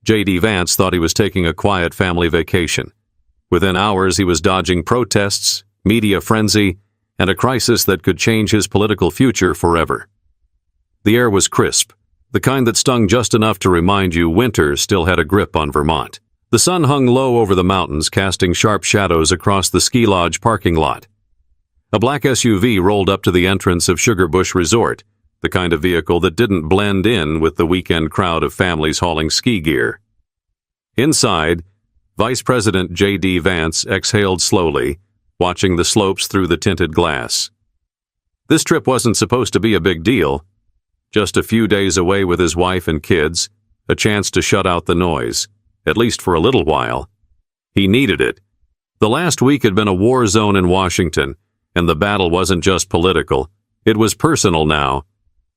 J.D. Vance thought he was taking a quiet family vacation. Within hours, he was dodging protests, media frenzy, and a crisis that could change his political future forever. The air was crisp, the kind that stung just enough to remind you winter still had a grip on Vermont. The sun hung low over the mountains, casting sharp shadows across the ski lodge parking lot. A black SUV rolled up to the entrance of Sugar Bush Resort, the kind of vehicle that didn't blend in with the weekend crowd of families hauling ski gear. Inside, Vice President J.D. Vance exhaled slowly, watching the slopes through the tinted glass. This trip wasn't supposed to be a big deal. Just a few days away with his wife and kids, a chance to shut out the noise, at least for a little while. He needed it. The last week had been a war zone in Washington, and the battle wasn't just political, it was personal now.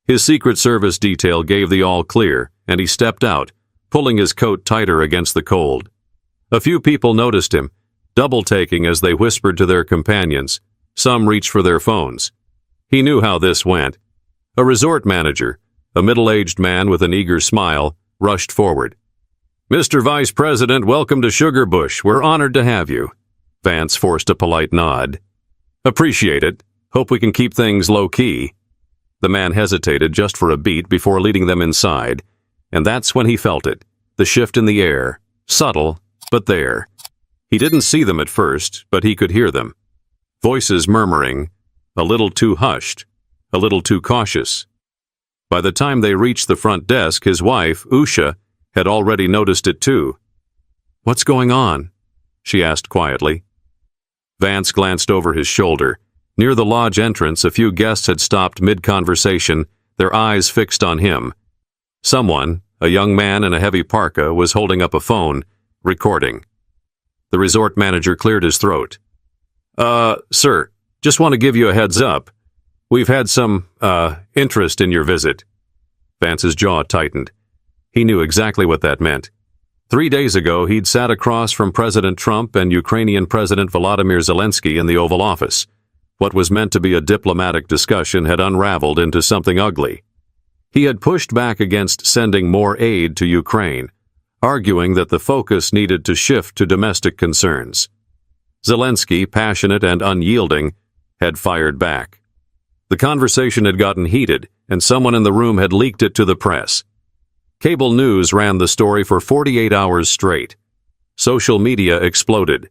His Secret Service detail gave the all clear, and he stepped out, pulling his coat tighter against the cold. A few people noticed him, double-taking as they whispered to their companions. Some reached for their phones. He knew how this went. A resort manager, a middle-aged man with an eager smile, rushed forward. "Mr. Vice President, welcome to Sugar Bush. We're honored to have you." Vance forced a polite nod. "Appreciate it. Hope we can keep things low-key." The man hesitated just for a beat before leading them inside, and that's when he felt it, the shift in the air, subtle, but there. He didn't see them at first, but he could hear them. Voices murmuring, a little too hushed, a little too cautious. By the time they reached the front desk, his wife, Usha, had already noticed it too. "What's going on?" she asked quietly. Vance glanced over his shoulder. Near the lodge entrance, a few guests had stopped mid-conversation, their eyes fixed on him. Someone, a young man in a heavy parka, was holding up a phone, recording. The resort manager cleared his throat. Sir, just want to give you a heads up. We've had some, interest in your visit." Vance's jaw tightened. He knew exactly what that meant. 3 days ago, he'd sat across from President Trump and Ukrainian President Volodymyr Zelensky in the Oval Office. What was meant to be a diplomatic discussion had unraveled into something ugly. He had pushed back against sending more aid to Ukraine, arguing that the focus needed to shift to domestic concerns. Zelensky, passionate and unyielding, had fired back. The conversation had gotten heated, and someone in the room had leaked it to the press. Cable news ran the story for 48 hours straight. Social media exploded.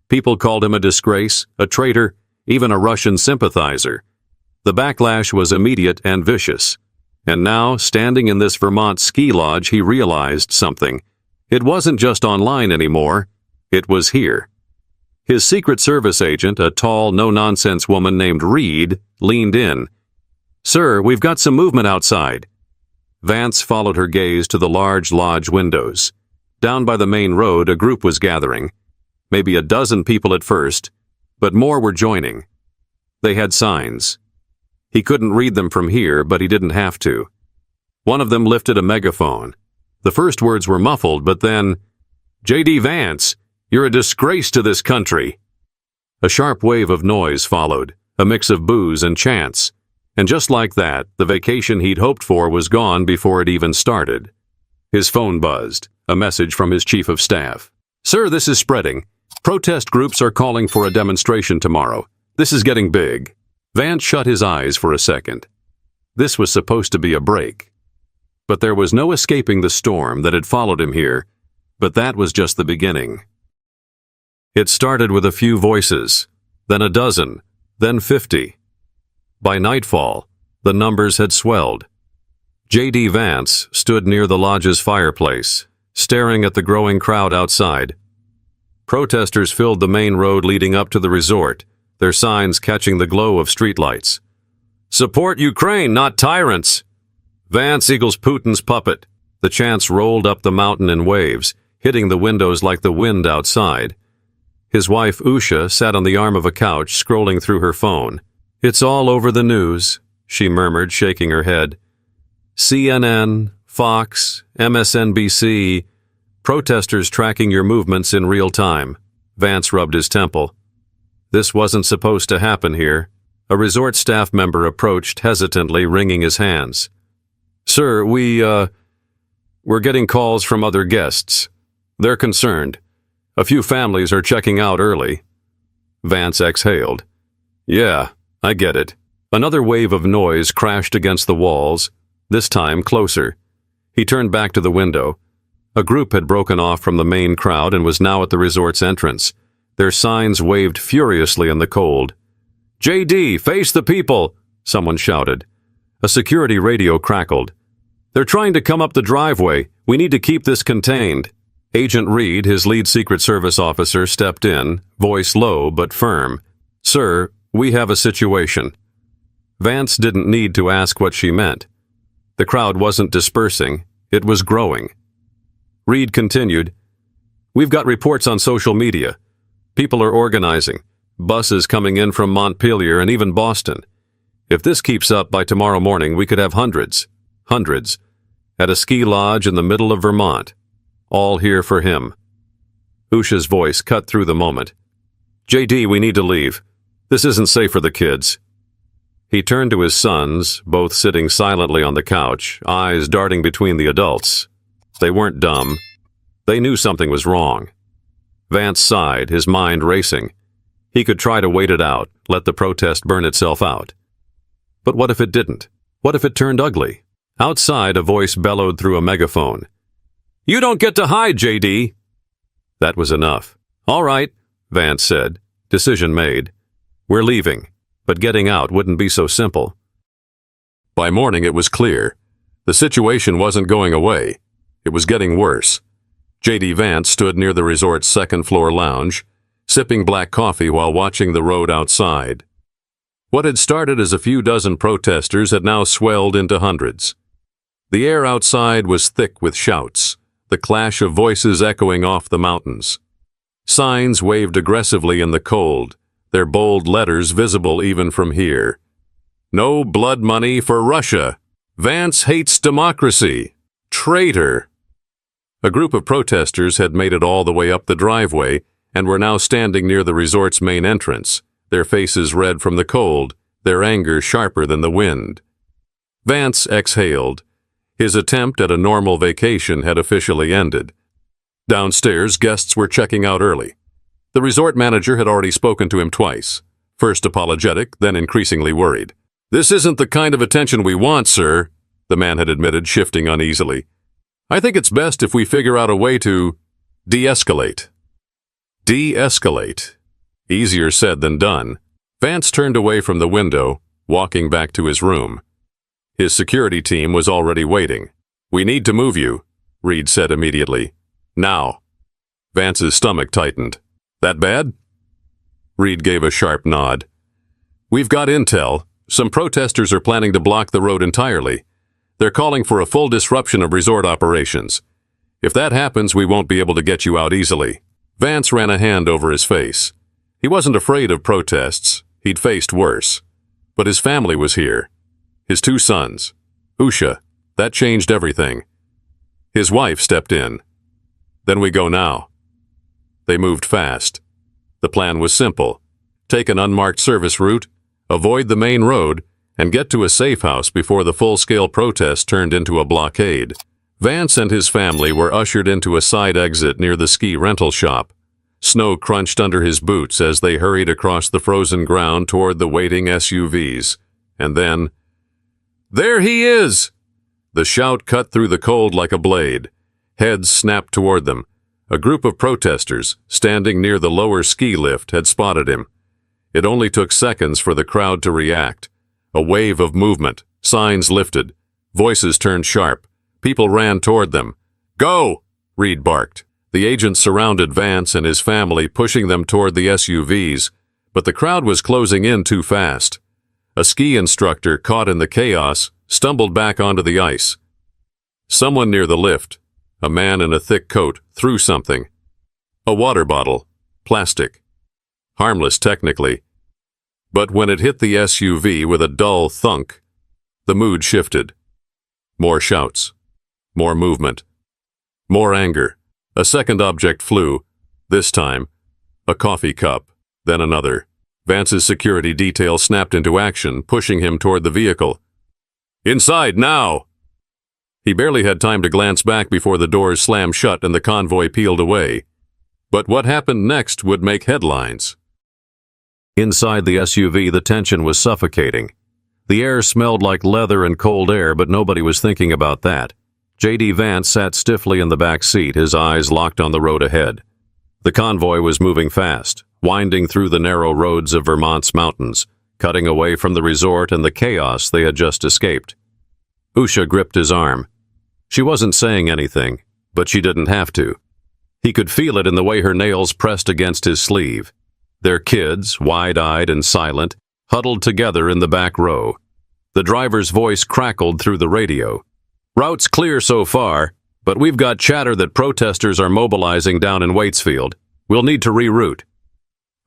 People called him a disgrace, a traitor, even a Russian sympathizer. The backlash was immediate and vicious. And now, standing in this Vermont ski lodge, he realized something. It wasn't just online anymore. It was here. His Secret Service agent, a tall, no-nonsense woman named Reed, leaned in. "Sir, we've got some movement outside." Vance followed her gaze to the large lodge windows. Down by the main road, a group was gathering. Maybe a dozen people at first, but more were joining. They had signs. He couldn't read them from here, but he didn't have to. One of them lifted a megaphone. The first words were muffled, but then, "J.D. Vance, you're a disgrace to this country." A sharp wave of noise followed, a mix of boos and chants. And just like that, the vacation he'd hoped for was gone before it even started. His phone buzzed, a message from his chief of staff. "Sir, this is spreading. Protest groups are calling for a demonstration tomorrow. This is getting big." Vance shut his eyes for a second. This was supposed to be a break. But there was no escaping the storm that had followed him here, but that was just the beginning. It started with a few voices, then a dozen, then 50. By nightfall, the numbers had swelled. J.D. Vance stood near the lodge's fireplace, staring at the growing crowd outside. Protesters filled the main road leading up to the resort, their signs catching the glow of streetlights. "Support Ukraine, not tyrants!" "Vance equals Putin's puppet." The chants rolled up the mountain in waves, hitting the windows like the wind outside. His wife, Usha, sat on the arm of a couch, scrolling through her phone. "It's all over the news," she murmured, shaking her head. "CNN, Fox, MSNBC, protesters tracking your movements in real time." Vance rubbed his temple. This wasn't supposed to happen here. A resort staff member approached hesitantly, wringing his hands. "Sir, We're getting calls from other guests. They're concerned. A few families are checking out early." Vance exhaled. "Yeah, I get it." Another wave of noise crashed against the walls, this time closer. He turned back to the window. A group had broken off from the main crowd and was now at the resort's entrance. Their signs waved furiously in the cold. "J.D., face the people!" someone shouted. A security radio crackled. "They're trying to come up the driveway. We need to keep this contained." Agent Reed, his lead Secret Service officer, stepped in, voice low but firm. "Sir, we have a situation." Vance didn't need to ask what she meant. The crowd wasn't dispersing, it was growing. Reed continued, "We've got reports on social media. People are organizing, buses coming in from Montpelier and even Boston. If this keeps up by tomorrow morning, we could have hundreds, at a ski lodge in the middle of Vermont. All here for him." Usha's voice cut through the moment. "J.D., we need to leave. This isn't safe for the kids." He turned to his sons, both sitting silently on the couch, eyes darting between the adults. They weren't dumb. They knew something was wrong. Vance sighed, his mind racing. He could try to wait it out, let the protest burn itself out. But what if it didn't? What if it turned ugly? Outside, a voice bellowed through a megaphone. "You don't get to hide, J.D." That was enough. "All right," Vance said. Decision made. "We're leaving, but getting out wouldn't be so simple." By morning it was clear. The situation wasn't going away. It was getting worse. J.D. Vance stood near the resort's second-floor lounge, sipping black coffee while watching the road outside. What had started as a few dozen protesters had now swelled into hundreds. The air outside was thick with shouts, the clash of voices echoing off the mountains. Signs waved aggressively in the cold, their bold letters visible even from here. "No blood money for Russia. Vance hates democracy. Traitor." A group of protesters had made it all the way up the driveway and were now standing near the resort's main entrance, their faces red from the cold, their anger sharper than the wind. Vance exhaled. His attempt at a normal vacation had officially ended. Downstairs, guests were checking out early. The resort manager had already spoken to him twice, first apologetic, then increasingly worried. "This isn't the kind of attention we want, sir," the man had admitted, shifting uneasily. "I think it's best if we figure out a way to de-escalate." De-escalate. Easier said than done. Vance turned away from the window, walking back to his room. His security team was already waiting. "We need to move you," Reed said immediately. "Now." Vance's stomach tightened. "That bad?" Reed gave a sharp nod. "We've got intel. Some protesters are planning to block the road entirely. They're calling for a full disruption of resort operations. If that happens, we won't be able to get you out easily." Vance ran a hand over his face. He wasn't afraid of protests. He'd faced worse. But his family was here. His 2 sons. Usha. That changed everything. His wife stepped in. "Then we go now." They moved fast. The plan was simple. Take an unmarked service route, avoid the main road, and get to a safe house before the full-scale protest turned into a blockade. Vance and his family were ushered into a side exit near the ski rental shop. Snow crunched under his boots as they hurried across the frozen ground toward the waiting SUVs. And then, "There he is!" The shout cut through the cold like a blade. Heads snapped toward them. A group of protesters, standing near the lower ski lift, had spotted him. It only took seconds for the crowd to react. A wave of movement, signs lifted, voices turned sharp. People ran toward them. "Go!" Reed barked. The agents surrounded Vance and his family, pushing them toward the SUVs, but the crowd was closing in too fast. A ski instructor, caught in the chaos, stumbled back onto the ice. Someone near the lift, a man in a thick coat, threw something. A water bottle, plastic. Harmless technically. But when it hit the SUV with a dull thunk, the mood shifted. More shouts. More movement. More anger. A second object flew. This time, a coffee cup, then another. Vance's security detail snapped into action, pushing him toward the vehicle. "Inside, now!" He barely had time to glance back before the doors slammed shut and the convoy peeled away. But what happened next would make headlines. Inside the SUV, the tension was suffocating. The air smelled like leather and cold air, but nobody was thinking about that. J.D. Vance sat stiffly in the back seat, his eyes locked on the road ahead. The convoy was moving fast, winding through the narrow roads of Vermont's mountains, cutting away from the resort and the chaos they had just escaped. Usha gripped his arm. She wasn't saying anything, but she didn't have to. He could feel it in the way her nails pressed against his sleeve. Their kids, wide-eyed and silent, huddled together in the back row. The driver's voice crackled through the radio. "Route's clear so far, but we've got chatter that protesters are mobilizing down in Waitsfield. We'll need to reroute."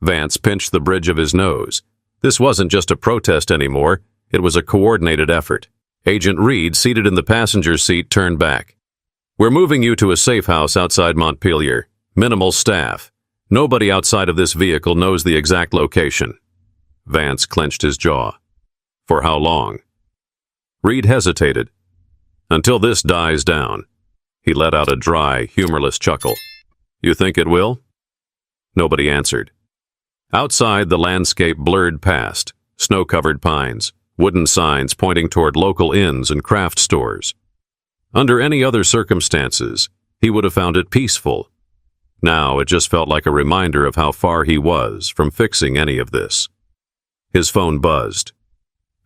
Vance pinched the bridge of his nose. This wasn't just a protest anymore, it was a coordinated effort. Agent Reed, seated in the passenger seat, turned back. "We're moving you to a safe house outside Montpelier. Minimal staff. Nobody outside of this vehicle knows the exact location." Vance clenched his jaw. "For how long?" Reed hesitated. "Until this dies down." He let out a dry, humorless chuckle. "You think it will?" Nobody answered. Outside, the landscape blurred past, snow-covered pines, wooden signs pointing toward local inns and craft stores. Under any other circumstances, he would have found it peaceful. Now it just felt like a reminder of how far he was from fixing any of this. His phone buzzed.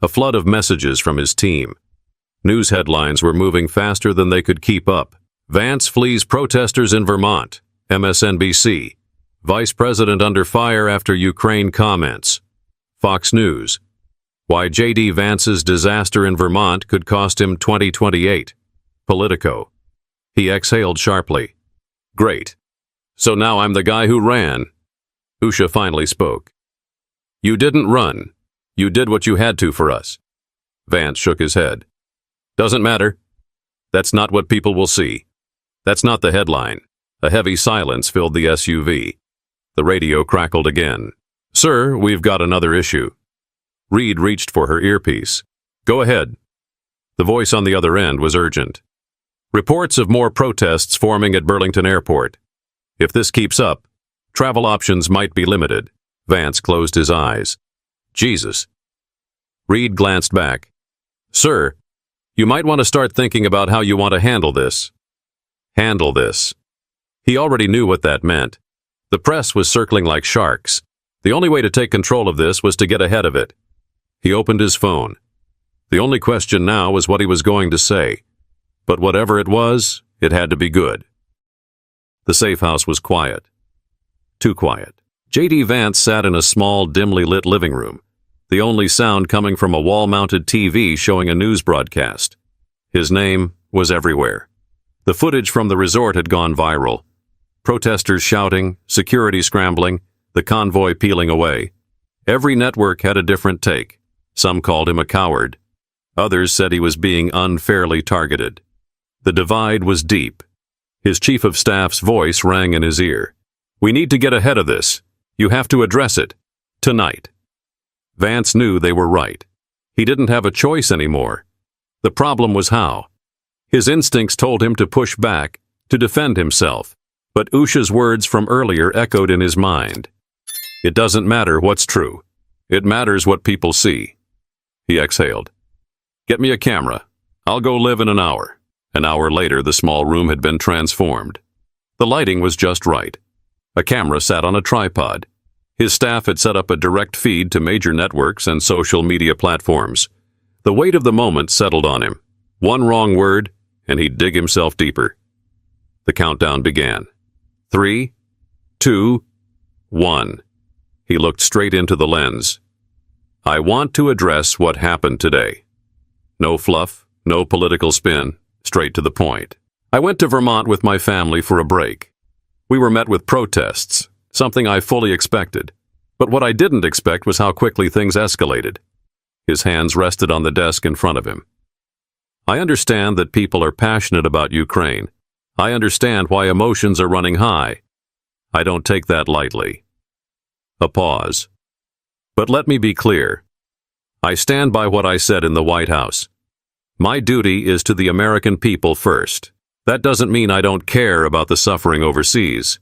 A flood of messages from his team. News headlines were moving faster than they could keep up. Vance flees protesters in Vermont. MSNBC. Vice President under fire after Ukraine comments. Fox News. Why J.D. Vance's disaster in Vermont could cost him 2028. Politico. He exhaled sharply. "Great. So now I'm the guy who ran." Usha finally spoke. "You didn't run. You did what you had to for us." Vance shook his head. "Doesn't matter. That's not what people will see. That's not the headline." A heavy silence filled the SUV. The radio crackled again. "Sir, we've got another issue." Reed reached for her earpiece. "Go ahead." The voice on the other end was urgent. "Reports of more protests forming at Burlington Airport. If this keeps up, travel options might be limited." Vance closed his eyes. "Jesus." Reed glanced back. "Sir, you might want to start thinking about how you want to handle this." Handle this. He already knew what that meant. The press was circling like sharks. The only way to take control of this was to get ahead of it. He opened his phone. The only question now was what he was going to say. But whatever it was, it had to be good. The safe house was quiet. Too quiet. J.D. Vance sat in a small, dimly lit living room, the only sound coming from a wall-mounted TV showing a news broadcast. His name was everywhere. The footage from the resort had gone viral. Protesters shouting, security scrambling, the convoy peeling away. Every network had a different take. Some called him a coward. Others said he was being unfairly targeted. The divide was deep. His chief of staff's voice rang in his ear. "We need to get ahead of this. You have to address it. Tonight." Vance knew they were right. He didn't have a choice anymore. The problem was how. His instincts told him to push back, to defend himself. But Usha's words from earlier echoed in his mind. "It doesn't matter what's true. It matters what people see." He exhaled. "Get me a camera. I'll go live in an hour." An hour later, the small room had been transformed. The lighting was just right. A camera sat on a tripod. His staff had set up a direct feed to major networks and social media platforms. The weight of the moment settled on him. One wrong word, and he'd dig himself deeper. The countdown began. 3, 2, 1. He looked straight into the lens. "I want to address what happened today. No fluff, no political spin, straight to the point. I went to Vermont with my family for a break. We were met with protests, something I fully expected. But what I didn't expect was how quickly things escalated." His hands rested on the desk in front of him. "I understand that people are passionate about Ukraine. I understand why emotions are running high. I don't take that lightly." A pause. "But let me be clear. I stand by what I said in the White House. My duty is to the American people first. That doesn't mean I don't care about the suffering overseas.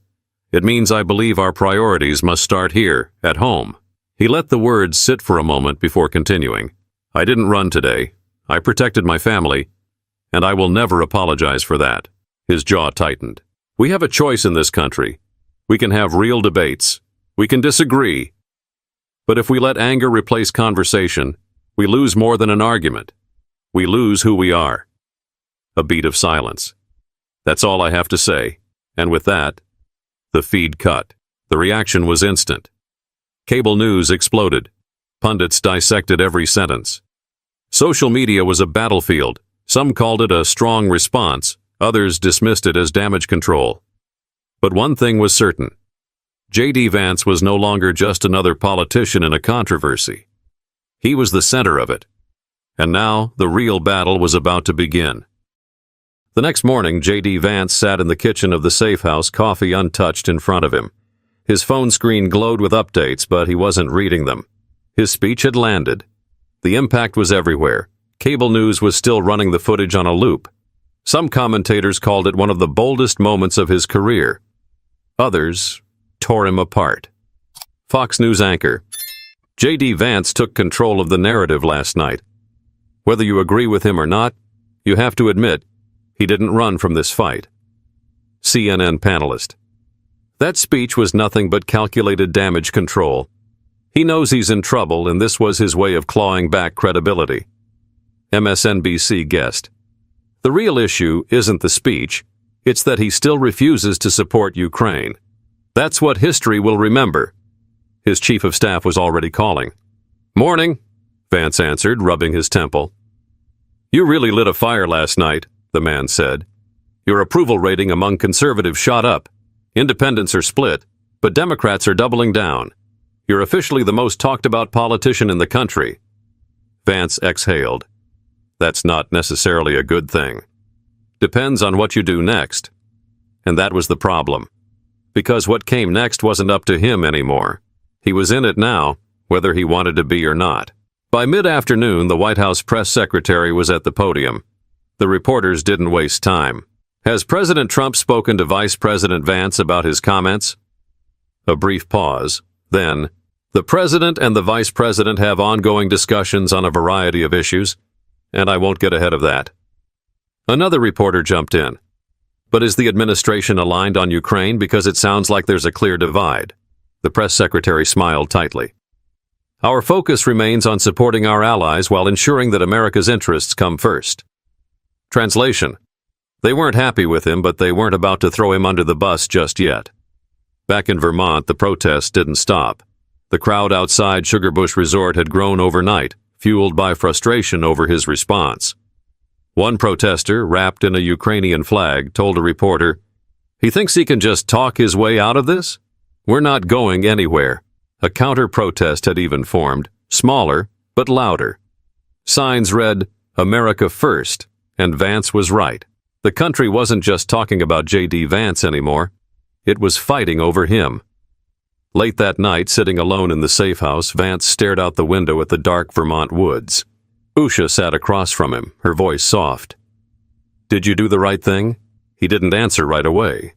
It means I believe our priorities must start here, at home. He let the words sit for a moment before continuing. I didn't run today. I protected my family, and I will never apologize for that. His jaw tightened. We have a choice in this country. We can have real debates. We can disagree. But if we let anger replace conversation, we lose more than an argument. We lose who we are. A beat of silence. That's all I have to say. And with that, the feed cut. The reaction was instant. Cable news exploded. Pundits dissected every sentence. Social media was a battlefield. Some called it a strong response. Others dismissed it as damage control. But one thing was certain. J.D. Vance was no longer just another politician in a controversy. He was the center of it. And now the real battle was about to begin. The next morning, J.D. Vance sat in the kitchen of the safe house, coffee untouched in front of him. His phone screen glowed with updates, but he wasn't reading them. His speech had landed. The impact was everywhere. Cable news was still running the footage on a loop. Some commentators called it one of the boldest moments of his career. Others tore him apart. Fox News anchor J.D. Vance took control of the narrative last night. Whether you agree with him or not, you have to admit he didn't run from this fight. CNN panelist. That speech was nothing but calculated damage control. He knows he's in trouble, and this was his way of clawing back credibility. MSNBC guest. The real issue isn't the speech, it's that he still refuses to support Ukraine. That's what history will remember. His chief of staff was already calling. Morning, Vance answered, rubbing his temple. You really lit a fire last night, the man said. Your approval rating among conservatives shot up. Independents are split, but Democrats are doubling down. You're officially the most talked about politician in the country. Vance exhaled. That's not necessarily a good thing. Depends on what you do next. And that was the problem. Because what came next wasn't up to him anymore. He was in it now, whether he wanted to be or not. By mid-afternoon, the White House press secretary was at the podium. The reporters didn't waste time. Has President Trump spoken to Vice President Vance about his comments? A brief pause. Then, the President and the Vice President have ongoing discussions on a variety of issues, and I won't get ahead of that. Another reporter jumped in. But is the administration aligned on Ukraine because it sounds like there's a clear divide? The press secretary smiled tightly. Our focus remains on supporting our allies while ensuring that America's interests come first. Translation. They weren't happy with him, but they weren't about to throw him under the bus just yet. Back in Vermont, the protests didn't stop. The crowd outside Sugarbush Resort had grown overnight, fueled by frustration over his response. One protester, wrapped in a Ukrainian flag, told a reporter, "He thinks he can just talk his way out of this? We're not going anywhere." A counter-protest had even formed, smaller but louder. Signs read, "America First," and Vance was right. The country wasn't just talking about J.D. Vance anymore. It was fighting over him. Late that night, sitting alone in the safe house, Vance stared out the window at the dark Vermont woods. Usha sat across from him, her voice soft. "Did you do the right thing?" He didn't answer right away.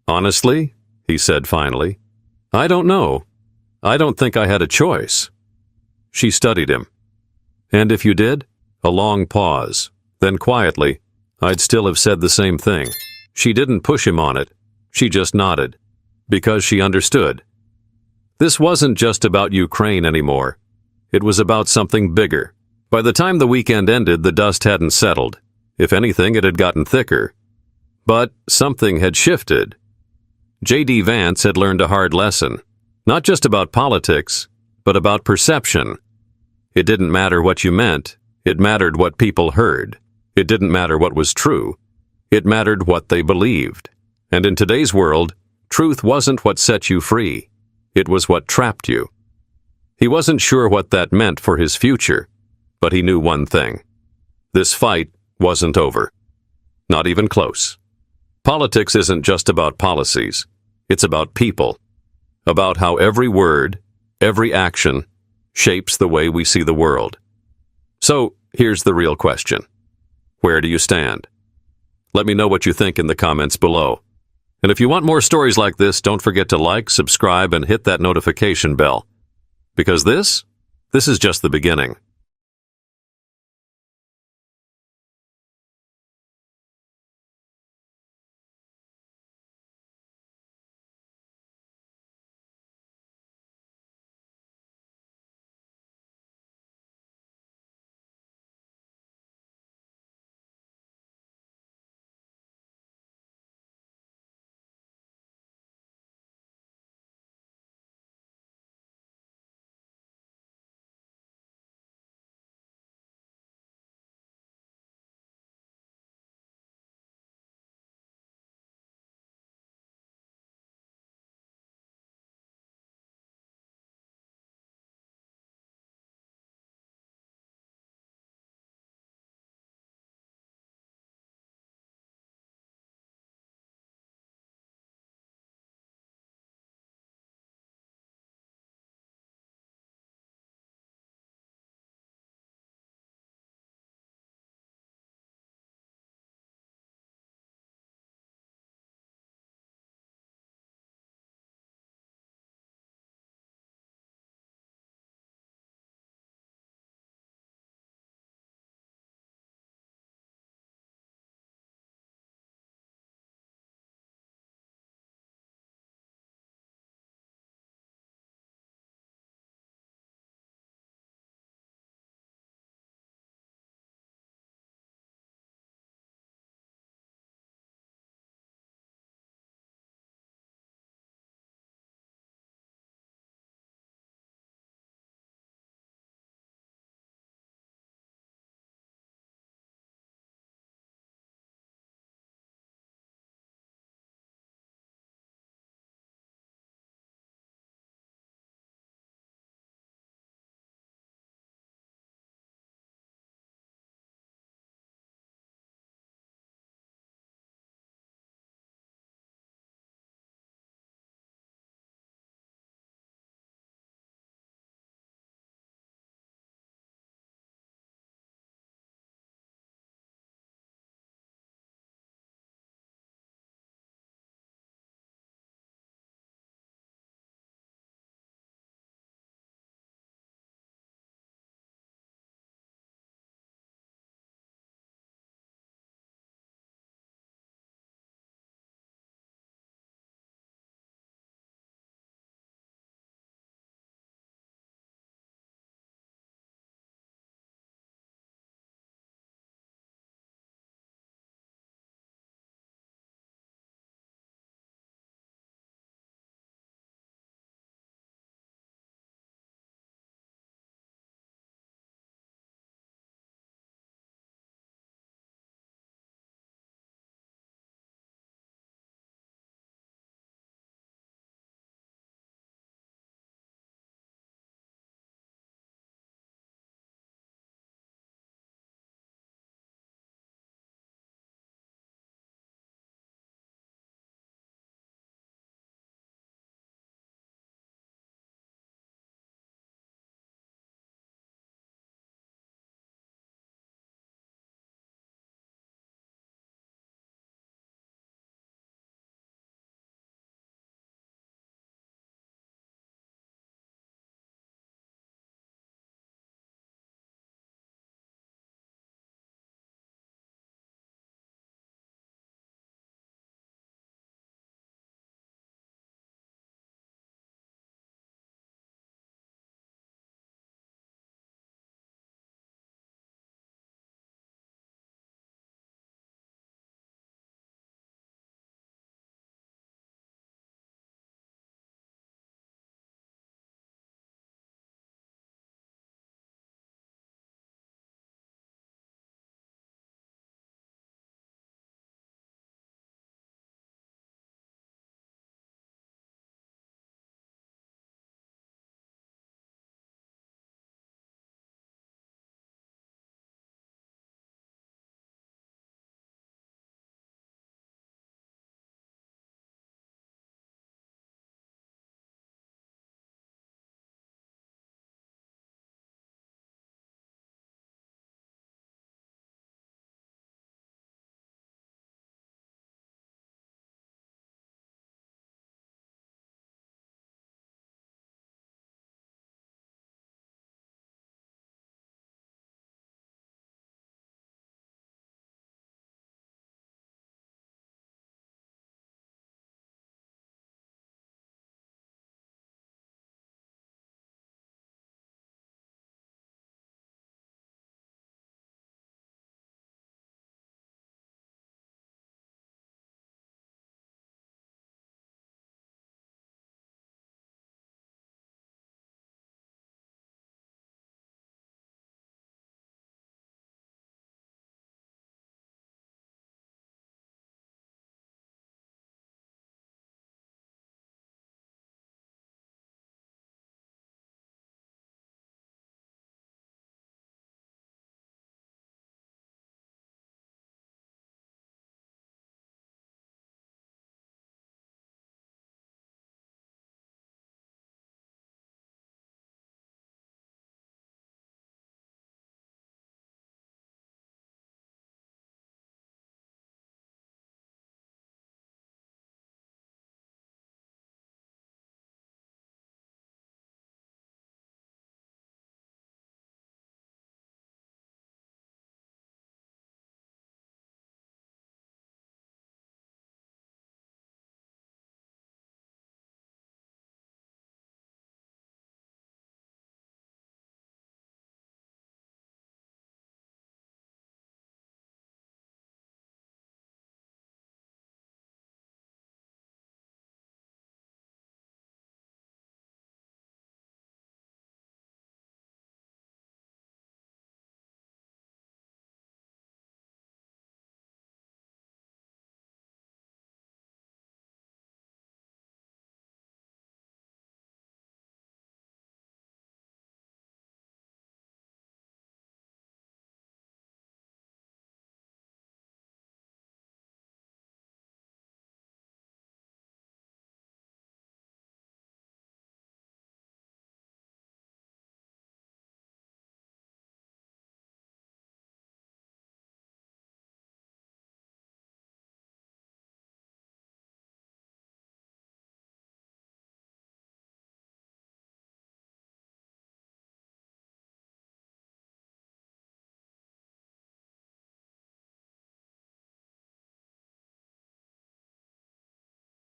"Honestly," he said finally, "I don't know. I don't think I had a choice." She studied him. "And if you did?" A long pause. Then quietly, "I'd still have said the same thing." She didn't push him on it. She just nodded. Because she understood. This wasn't just about Ukraine anymore. It was about something bigger. By the time the weekend ended, the dust hadn't settled. If anything, it had gotten thicker. But something had shifted. J.D. Vance had learned a hard lesson. Not just about politics, but about perception. It didn't matter what you meant. It mattered what people heard. It didn't matter what was true. It mattered what they believed. And in today's world, truth wasn't what set you free. It was what trapped you. He wasn't sure what that meant for his future, but he knew one thing. This fight wasn't over. Not even close. Politics isn't just about policies. It's about people. About how every word, every action, shapes the way we see the world. So, here's the real question. Where do you stand? Let me know what you think in the comments below. And if you want more stories like this, don't forget to like, subscribe, and hit that notification bell. Because this is just the beginning.